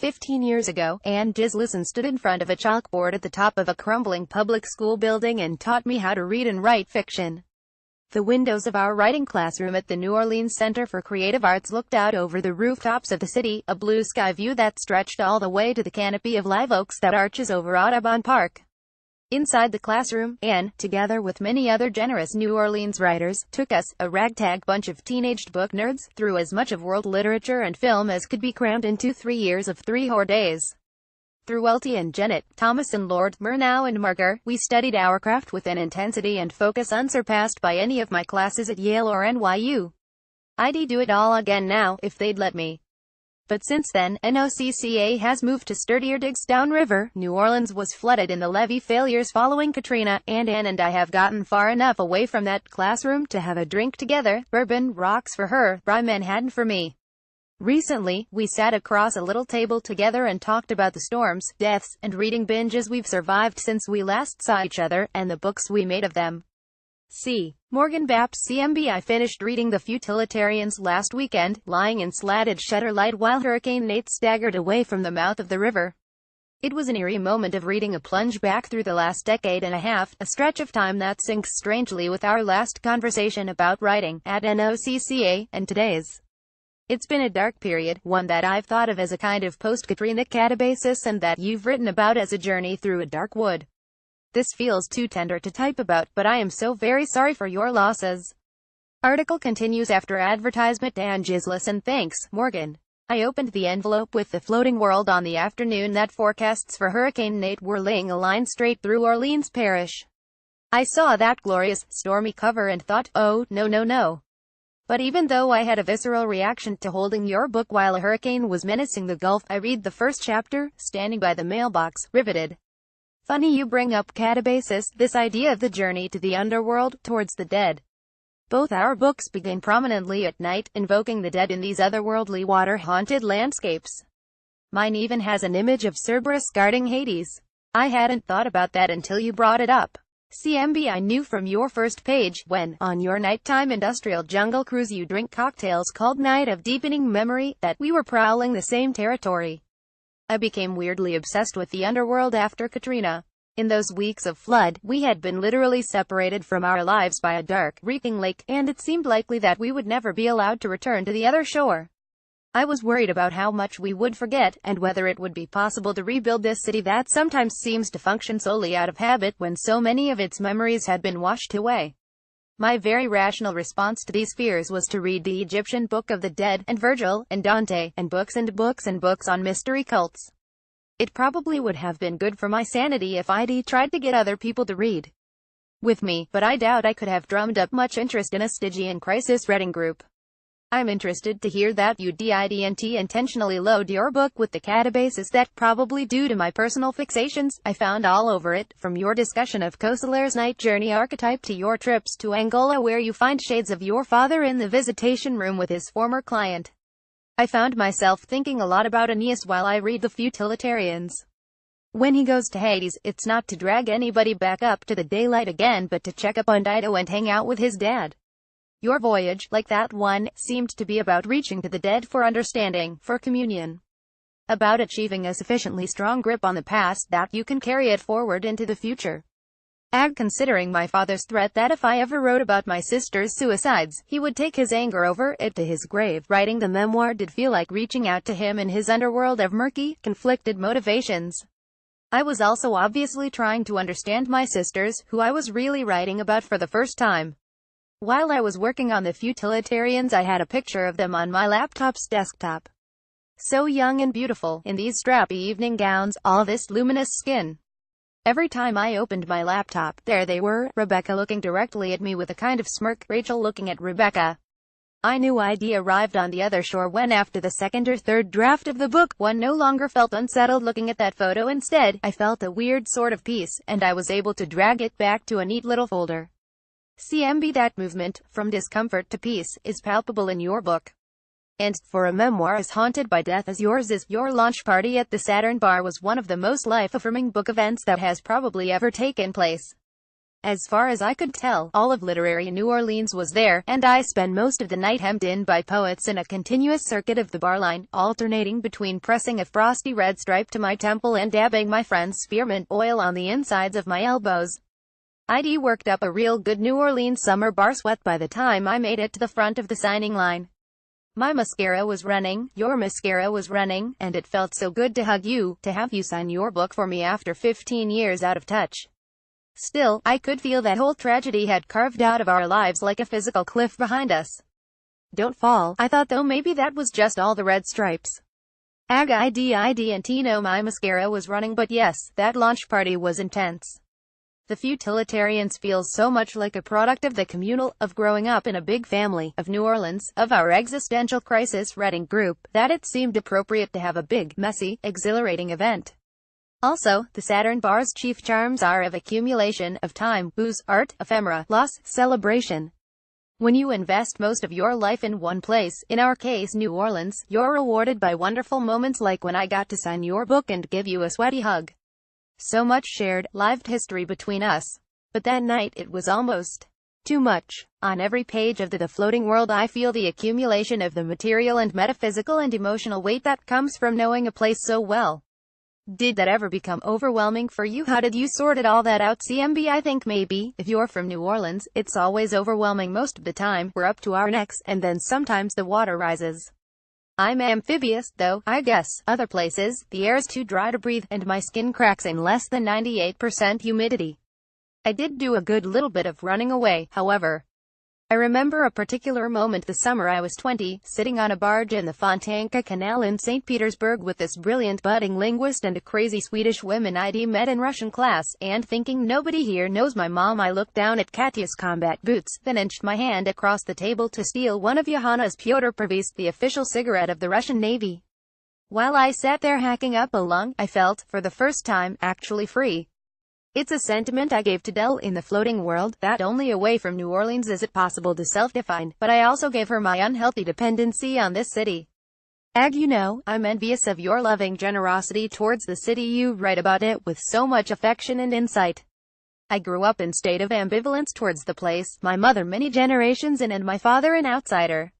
15 years ago, and Gisleson stood in front of a chalkboard at the top of a crumbling public school building and taught me how to read and write fiction. The windows of our writing classroom at the New Orleans Center for Creative Arts looked out over the rooftops of the city, a blue sky view that stretched all the way to the canopy of live oaks that arches over Audubon Park. Inside the classroom, Anne, together with many other generous New Orleans writers, took us, a ragtag bunch of teenaged book nerds, through as much of world literature and film as could be crammed into 3 years of 3 whole days. Through Welty and Jennett, Thomas and Lord, Murnau and Marger, we studied our craft with an intensity and focus unsurpassed by any of my classes at Yale or NYU. I'd do it all again now, if they'd let me. But since then, NOCCA has moved to sturdier digs downriver. New Orleans was flooded in the levee failures following Katrina, and Anne and I have gotten far enough away from that classroom to have a drink together. Bourbon rocks for her, rye Manhattan for me. Recently, we sat across a little table together and talked about the storms, deaths, and reading binges we've survived since we last saw each other, and the books we made of them. C. Morgan Baps CMB. I finished reading The Futilitarians last weekend, lying in slatted shutter light while Hurricane Nate staggered away from the mouth of the river. It was an eerie moment of reading, a plunge back through the last decade and a half, a stretch of time that syncs strangely with our last conversation about writing, at NOCCA, and today's. It's been a dark period, one that I've thought of as a kind of post-Katrina catabasis and that you've written about as a journey through a dark wood. This feels too tender to type about, but I am so very sorry for your losses. Article continues after advertisement. Dan Gisleson. Thanks, Morgan. I opened the envelope with the floating world on the afternoon that forecasts for Hurricane Nate were laying a line straight through Orleans Parish. I saw that glorious, stormy cover and thought, oh, no no no. But even though I had a visceral reaction to holding your book while a hurricane was menacing the Gulf, I read the first chapter, standing by the mailbox, riveted. Funny you bring up catabasis, this idea of the journey to the underworld, towards the dead. Both our books begin prominently at night, invoking the dead in these otherworldly water-haunted landscapes. Mine even has an image of Cerberus guarding Hades. I hadn't thought about that until you brought it up. CMB. I knew from your first page, when, on your nighttime industrial jungle cruise you drink cocktails called Night of Deepening Memory, that we were prowling the same territory. I became weirdly obsessed with the underworld after Katrina. In those weeks of flood, we had been literally separated from our lives by a dark, reeking lake, and it seemed likely that we would never be allowed to return to the other shore. I was worried about how much we would forget, and whether it would be possible to rebuild this city that sometimes seems to function solely out of habit when so many of its memories had been washed away. My very rational response to these fears was to read the Egyptian Book of the Dead, and Virgil, and Dante, and books and books and books on mystery cults. It probably would have been good for my sanity if I'd tried to get other people to read with me, but I doubt I could have drummed up much interest in a Stygian crisis reading group. I'm interested to hear that you didn't intentionally load your book with the catabasis that, probably due to my personal fixations, I found all over it, from your discussion of Koestler's night journey archetype to your trips to Angola where you find shades of your father in the visitation room with his former client. I found myself thinking a lot about Aeneas while I read The Futilitarians. When he goes to Hades, it's not to drag anybody back up to the daylight again but to check up on Dido and hang out with his dad. Your voyage, like that one, seemed to be about reaching to the dead for understanding, for communion. About achieving a sufficiently strong grip on the past that you can carry it forward into the future. Considering my father's threat that if I ever wrote about my sister's suicides, he would take his anger over it to his grave, writing the memoir did feel like reaching out to him in his underworld of murky, conflicted motivations. I was also obviously trying to understand my sisters, who I was really writing about for the first time. While I was working on The Futilitarians, I had a picture of them on my laptop's desktop. So young and beautiful, in these strappy evening gowns, all this luminous skin. Every time I opened my laptop, there they were, Rebecca looking directly at me with a kind of smirk, Rachel looking at Rebecca. I knew I'd arrived on the other shore when, after the second or third draft of the book, one no longer felt unsettled looking at that photo. Instead, I felt a weird sort of peace, and I was able to drag it back to a neat little folder. CMB. That movement, from discomfort to peace, is palpable in your book. And, for a memoir as haunted by death as yours is, your launch party at the Saturn Bar was one of the most life-affirming book events that has probably ever taken place. As far as I could tell, all of literary New Orleans was there, and I spent most of the night hemmed in by poets in a continuous circuit of the bar line, alternating between pressing a frosty red stripe to my temple and dabbing my friend's spearmint oil on the insides of my elbows. I'd worked up a real good New Orleans summer bar sweat by the time I made it to the front of the signing line. My mascara was running, your mascara was running, and it felt so good to hug you, to have you sign your book for me after 15 years out of touch. Still, I could feel that whole tragedy had carved out of our lives like a physical cliff behind us. Don't fall, I thought, though maybe that was just all the red stripes. And Tino, my mascara was running, but yes, that launch party was intense. The Futilitarians feels so much like a product of the communal, of growing up in a big family, of New Orleans, of our existential crisis reading group, that it seemed appropriate to have a big, messy, exhilarating event. Also, the Saturn Bar's chief charms are of accumulation, of time, booze, art, ephemera, loss, celebration. When you invest most of your life in one place, in our case New Orleans, you're rewarded by wonderful moments like when I got to sign your book and give you a sweaty hug. So much shared, lived history between us. But that night it was almost too much. On every page of the Floating World I feel the accumulation of the material and metaphysical and emotional weight that comes from knowing a place so well. Did that ever become overwhelming for you? How did you sort it all that out? CMB, I think maybe, if you're from New Orleans, it's always overwhelming most of the time. We're up to our necks, and then sometimes the water rises. I'm amphibious, though, I guess. Other places, the air's too dry to breathe, and my skin cracks in less than 98% humidity. I did do a good little bit of running away, however. I remember a particular moment the summer I was 20, sitting on a barge in the Fontanka Canal in St. Petersburg with this brilliant budding linguist and a crazy Swedish woman I'd met in Russian class, and thinking nobody here knows my mom. I looked down at Katya's combat boots, then inched my hand across the table to steal one of Johanna's Pyotr Previs, the official cigarette of the Russian Navy. While I sat there hacking up a lung, I felt, for the first time, actually free. It's a sentiment I gave to Dell in the Floating World, that only away from New Orleans is it possible to self-define, but I also gave her my unhealthy dependency on this city. Ag, you know, I'm envious of your loving generosity towards the city. You write about it with so much affection and insight. I grew up in state of ambivalence towards the place, my mother many generations in and my father an outsider.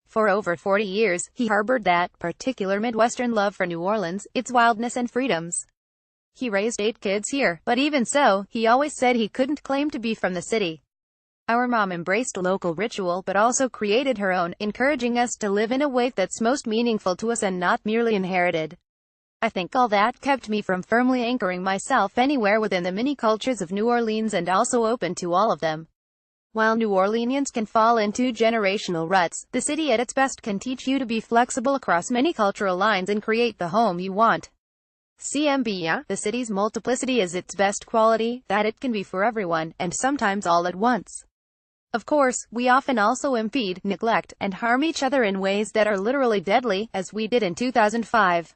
For over 40 years, he harbored that particular Midwestern love for New Orleans, its wildness and freedoms. He raised 8 kids here, but even so, he always said he couldn't claim to be from the city. Our mom embraced local ritual but also created her own, encouraging us to live in a way that's most meaningful to us and not merely inherited. I think all that kept me from firmly anchoring myself anywhere within the mini cultures of New Orleans and also open to all of them. While New Orleanians can fall into generational ruts, the city at its best can teach you to be flexible across many cultural lines and create the home you want. CMB, yeah, the city's multiplicity is its best quality, that it can be for everyone, and sometimes all at once. Of course, we often also impede, neglect, and harm each other in ways that are literally deadly, as we did in 2005.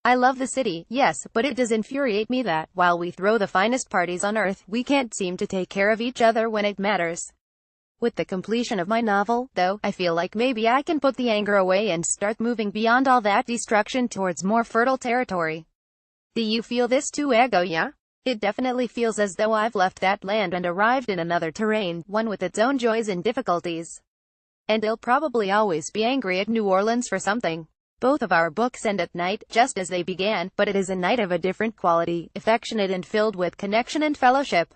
I love the city, yes, but it does infuriate me that, while we throw the finest parties on earth, we can't seem to take care of each other when it matters. With the completion of my novel, though, I feel like maybe I can put the anger away and start moving beyond all that destruction towards more fertile territory. Do you feel this too, Ego? Yeah? It definitely feels as though I've left that land and arrived in another terrain, one with its own joys and difficulties. And I'll probably always be angry at New Orleans for something. Both of our books end at night, just as they began, but it is a night of a different quality, affectionate and filled with connection and fellowship.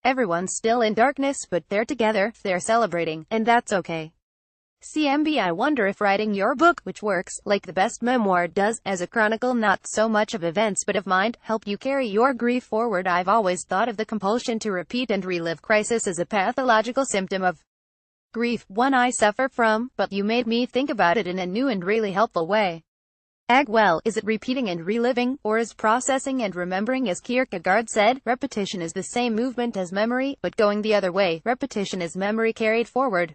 Everyone's still in darkness, but they're together, they're celebrating, and that's okay. CMB, I wonder if writing your book, which works, like the best memoir does, as a chronicle not so much of events but of mind, help you carry your grief forward. I've always thought of the compulsion to repeat and relive crisis as a pathological symptom of grief, one I suffer from, but you made me think about it in a new and really helpful way. Well, is it repeating and reliving, or is processing and remembering? As Kierkegaard said, repetition is the same movement as memory, but going the other way. Repetition is memory carried forward.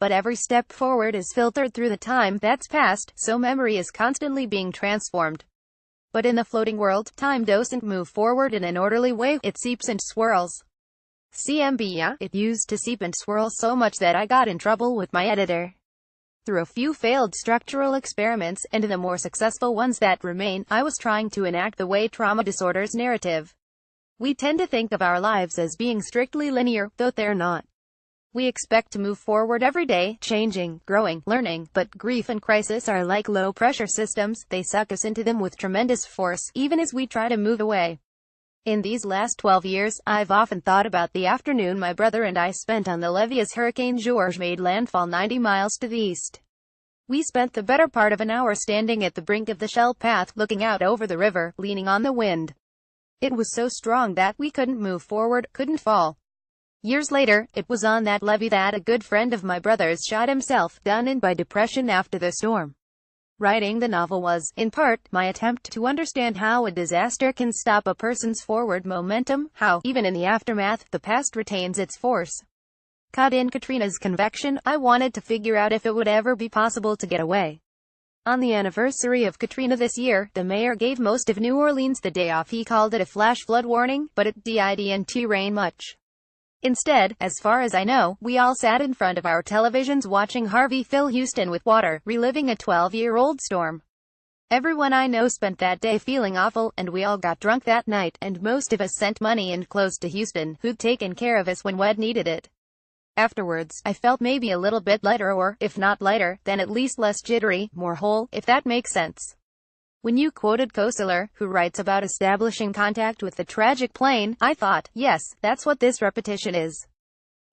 But every step forward is filtered through the time that's passed, so memory is constantly being transformed. But in the floating world, time doesn't move forward in an orderly way, it seeps and swirls. CMB, yeah, it used to seep and swirl so much that I got in trouble with my editor. Through a few failed structural experiments, and the more successful ones that remain, I was trying to enact the way trauma disorders narrative. We tend to think of our lives as being strictly linear, though they're not. We expect to move forward every day, changing, growing, learning, but grief and crisis are like low-pressure systems. They suck us into them with tremendous force, even as we try to move away. In these last 12 years, I've often thought about the afternoon my brother and I spent on the levee as Hurricane George made landfall 90 miles to the east. We spent the better part of an hour standing at the brink of the shell path, looking out over the river, leaning on the wind. It was so strong that we couldn't move forward, couldn't fall. Years later, it was on that levee that a good friend of my brother's shot himself, done in by depression after the storm. Writing the novel was, in part, my attempt to understand how a disaster can stop a person's forward momentum, how, even in the aftermath, the past retains its force. Caught in Katrina's convection, I wanted to figure out if it would ever be possible to get away. On the anniversary of Katrina this year, the mayor gave most of New Orleans the day off. He called it a flash flood warning, but it didn't rain much. Instead, as far as I know, we all sat in front of our televisions watching Harvey fill Houston with water, reliving a 12-year-old storm. Everyone I know spent that day feeling awful, and we all got drunk that night, and most of us sent money and clothes to Houston, who'd taken care of us when we'd needed it. Afterwards, I felt maybe a little bit lighter, or, if not lighter, then at least less jittery, more whole, if that makes sense. When you quoted Koestler, who writes about establishing contact with the tragic plane, I thought, yes, that's what this repetition is.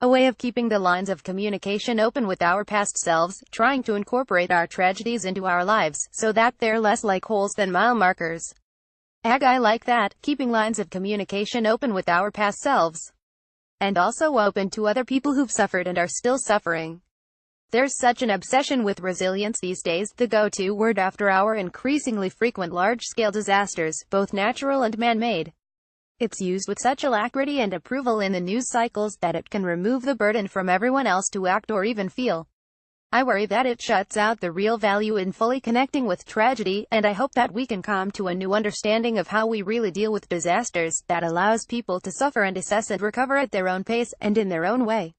A way of keeping the lines of communication open with our past selves, trying to incorporate our tragedies into our lives, so that they're less like holes than mile markers. I like that, keeping lines of communication open with our past selves. And also open to other people who've suffered and are still suffering. There's such an obsession with resilience these days, the go-to word after our increasingly frequent large-scale disasters, both natural and man-made. It's used with such alacrity and approval in the news cycles that it can remove the burden from everyone else to act or even feel. I worry that it shuts out the real value in fully connecting with tragedy, and I hope that we can come to a new understanding of how we really deal with disasters, that allows people to suffer and assess and recover at their own pace, and in their own way.